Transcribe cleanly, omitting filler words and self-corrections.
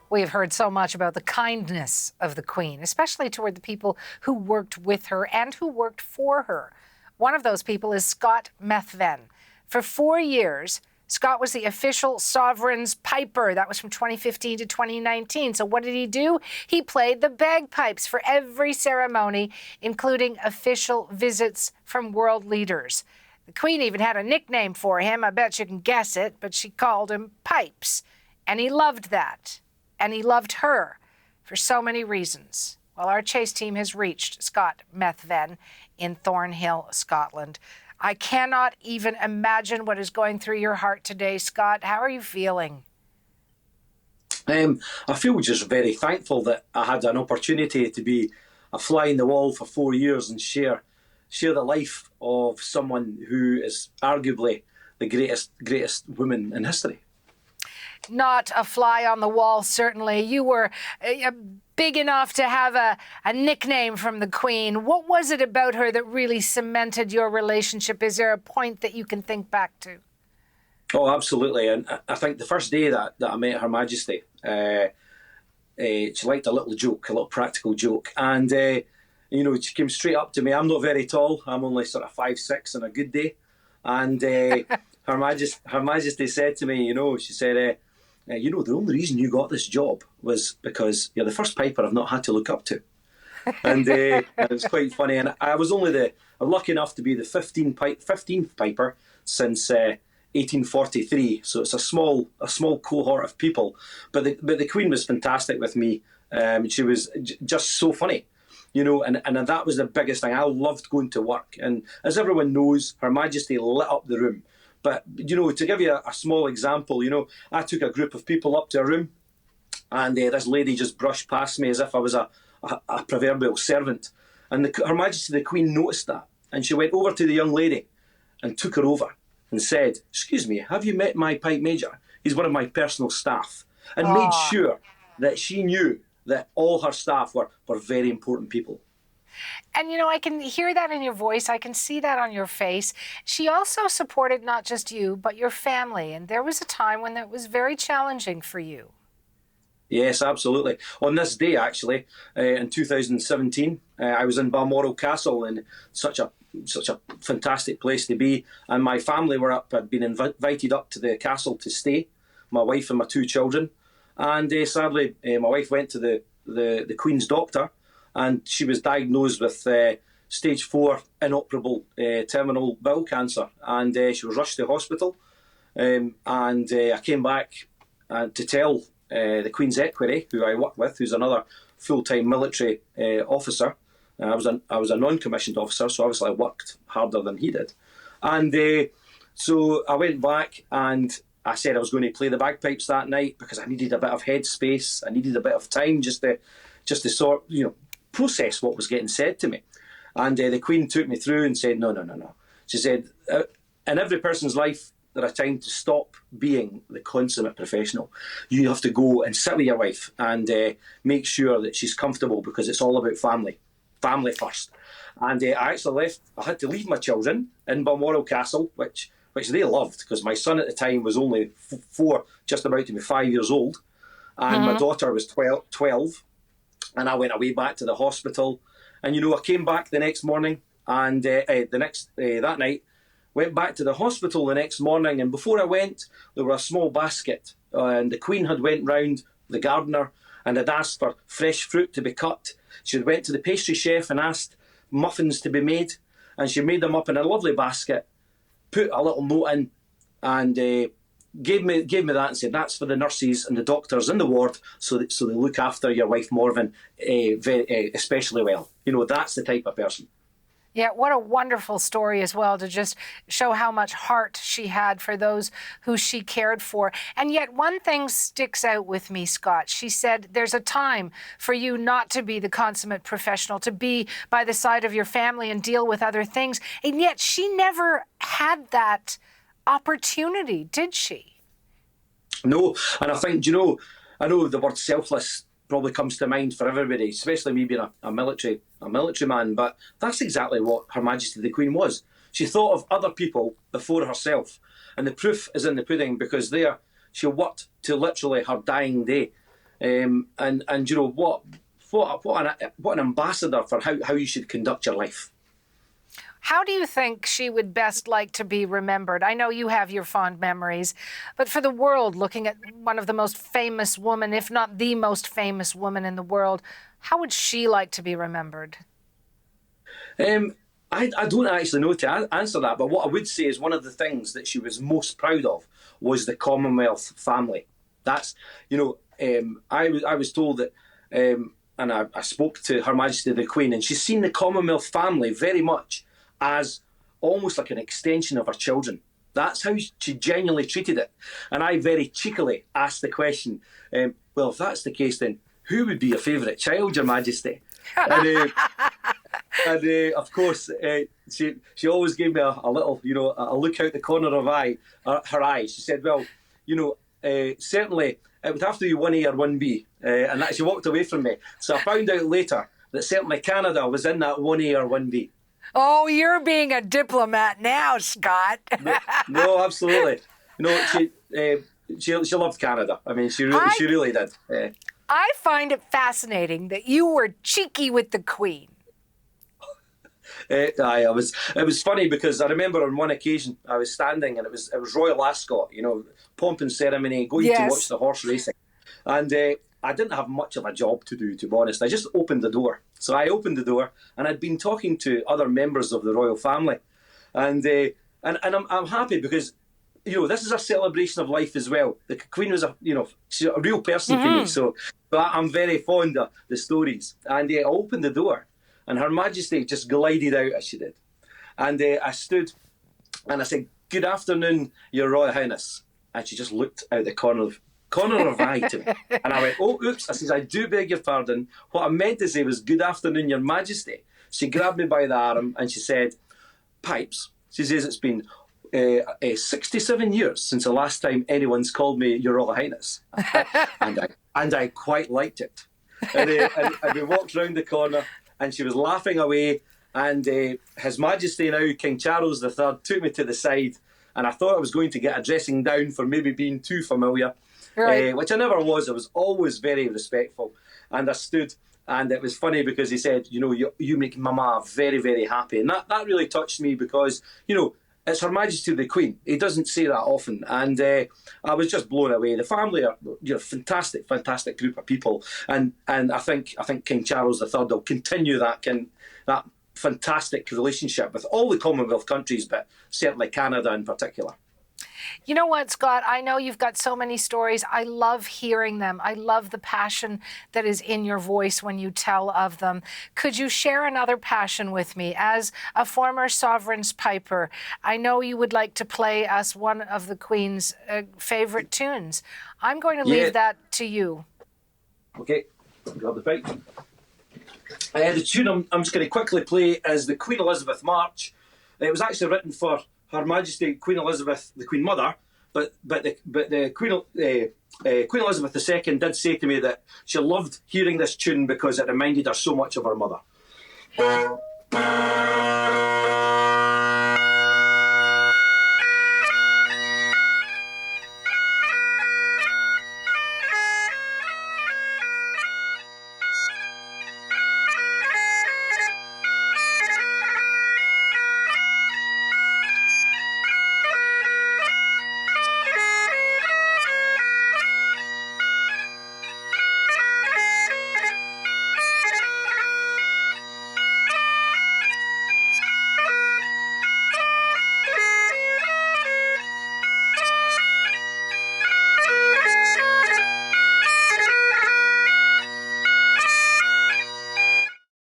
We have heard so much about the kindness of the Queen, especially toward the people who worked with her and who worked for her. One of those people is Scott Methven. For 4 years, Scott was the official sovereign's piper. That was from 2015 to 2019. So what did he do? He played the bagpipes for every ceremony, including official visits from world leaders. The Queen even had a nickname for him. I bet you can guess it, but she called him Pipes. And he loved that. And he loved her for so many reasons. Well, our chase team has reached Scott Methven in Thornhill, Scotland. I cannot even imagine what is going through your heart today, Scott. How are you feeling? I feel just very thankful that I had an opportunity to be a fly in the wall for 4 years and share the life of someone who is arguably the greatest woman in history. Not a fly on the wall, certainly. You were big enough to have a nickname from the Queen. What was it about her that really cemented your relationship? Is there a point that you can think back to? Oh, absolutely. And I think the first day that I met Her Majesty, she liked a little joke, a little practical joke. And, she came straight up to me. I'm not very tall. I'm only sort of 5'6" on a good day. And Her Majesty said to me, she said, the only reason you got this job was because you're the first piper I've not had to look up to. And it was quite funny. And I was lucky enough to be the 15th piper since 1843. So it's a small cohort of people. But the Queen was fantastic with me. She was just so funny. And that was the biggest thing. I loved going to work. And as everyone knows, Her Majesty lit up the room. But, to give you a small example, I took a group of people up to a room and this lady just brushed past me as if I was a proverbial servant. And Her Majesty, the Queen, noticed that. And she went over to the young lady and took her over and said, "Excuse me, have you met my pipe major? He's one of my personal staff." And made sure that she knew that all her staff were very important people. And, I can hear that in your voice. I can see that on your face. She also supported not just you, but your family. And there was a time when that was very challenging for you. Yes, absolutely. On this day, actually, in 2017, I was in Balmoral Castle, and such a fantastic place to be. And my family were up. I'd been invited up to the castle to stay, my wife and my 2 children. And sadly, my wife went to the Queen's doctor, and she was diagnosed with stage 4 inoperable terminal bowel cancer. And she was rushed to hospital. And I came back to tell the Queen's Equerry, who I work with, who's another full-time military officer. I was a non-commissioned officer, so obviously I worked harder than he did. And so I went back and I said I was going to play the bagpipes that night because I needed a bit of headspace. I needed a bit of time just to sort, process what was getting said to me. And the Queen took me through and said, no. She said, in every person's life, there are times to stop being the consummate professional. You have to go and sit with your wife and make sure that she's comfortable, because it's all about family first. And I had to leave my children in Balmoral Castle, which they loved, because my son at the time was only 4, just about to be 5 years old. And my daughter was 12. And I went away back to the hospital. And, I came back the next morning and that night, went back to the hospital the next morning. And before I went, there was a small basket. And the Queen had went round the gardener and had asked for fresh fruit to be cut. She had went to the pastry chef and asked muffins to be made. And she made them up in a lovely basket, put a little note in, and gave me that and said, "That's for the nurses and the doctors in the ward, so they look after your wife Methven especially well." That's the type of person. Yeah, what a wonderful story as well, to just show how much heart she had for those who she cared for. And yet one thing sticks out with me, Scott. She said there's a time for you not to be the consummate professional, to be by the side of your family and deal with other things. And yet she never had that opportunity, did she? No, and I think, I know the word selfless probably comes to mind for everybody, especially me being a military man, but that's exactly what Her Majesty the Queen was. She thought of other people before herself, and the proof is in the pudding, because she worked to literally her dying day and you know what an ambassador for how you should conduct your life. How do you think she would best like to be remembered? I know you have your fond memories, but for the world, looking at one of the most famous women, if not the most famous woman in the world, how would she like to be remembered? I don't actually know to answer that, but what I would say is one of the things that she was most proud of was the Commonwealth family. That's, you know, I was told that, and I spoke to Her Majesty the Queen, and she's seen the Commonwealth family very much as almost like an extension of her children. That's how she genuinely treated it. And I very cheekily asked the question, well, if that's the case, then who would be your favourite child, Your Majesty? And of course, she always gave me a little, you know, a look out the corner of her eye. She said, well, you know, certainly it would have to be 1A or 1B. And that she walked away from me. So I found out later that certainly Canada was in that 1A or 1B. Oh, you're being a diplomat now, Scott. No, absolutely. No, she loved Canada. I mean, she really did. I find it fascinating that you were cheeky with the Queen. It was funny because I remember on one occasion I was standing and it was Royal Ascot, you know, pomp and ceremony, going to watch the horse racing, and I didn't have much of a job to do, to be honest. I just opened the door. So I opened the door, and I'd been talking to other members of the royal family, and I'm happy because, you know, this is a celebration of life as well. The Queen was she's a real person to me, so I'm very fond of the stories. And I opened the door, and Her Majesty just glided out as she did, and I stood, and I said, "Good afternoon, Your Royal Highness," and she just looked out the corner of her eye to me. And I went, "Oh, oops." I says, "I do beg your pardon. What I meant to say was, good afternoon, Your Majesty." She grabbed me by the arm and she said, "Pipes," she says, "it's been 67 years since the last time anyone's called me Your Royal Highness." and I quite liked it. And we walked round the corner and she was laughing away, and His Majesty now, King Charles III, took me to the side, and I thought I was going to get a dressing down for maybe being too familiar. Right. Which I never was. I was always very respectful. And I stood, and it was funny because he said, "You know, you make Mama very, very happy." And that really touched me because, you know, it's Her Majesty the Queen. He doesn't say that often. And I was just blown away. The family are, you know, fantastic group of people. And I think King Charles III will continue that fantastic relationship with all the Commonwealth countries, but certainly Canada in particular. You know what, Scott? I know you've got so many stories. I love hearing them. I love the passion that is in your voice when you tell of them. Could you share another passion with me? As a former Sovereign's piper, I know you would like to play us one of the Queen's favourite tunes. I'm going to leave that to you. Okay, grab the pipe. The tune I'm just going to quickly play is the Queen Elizabeth March. It was actually written for Her Majesty Queen Elizabeth, the Queen Mother, but the Queen Elizabeth II did say to me that she loved hearing this tune because it reminded her so much of her mother.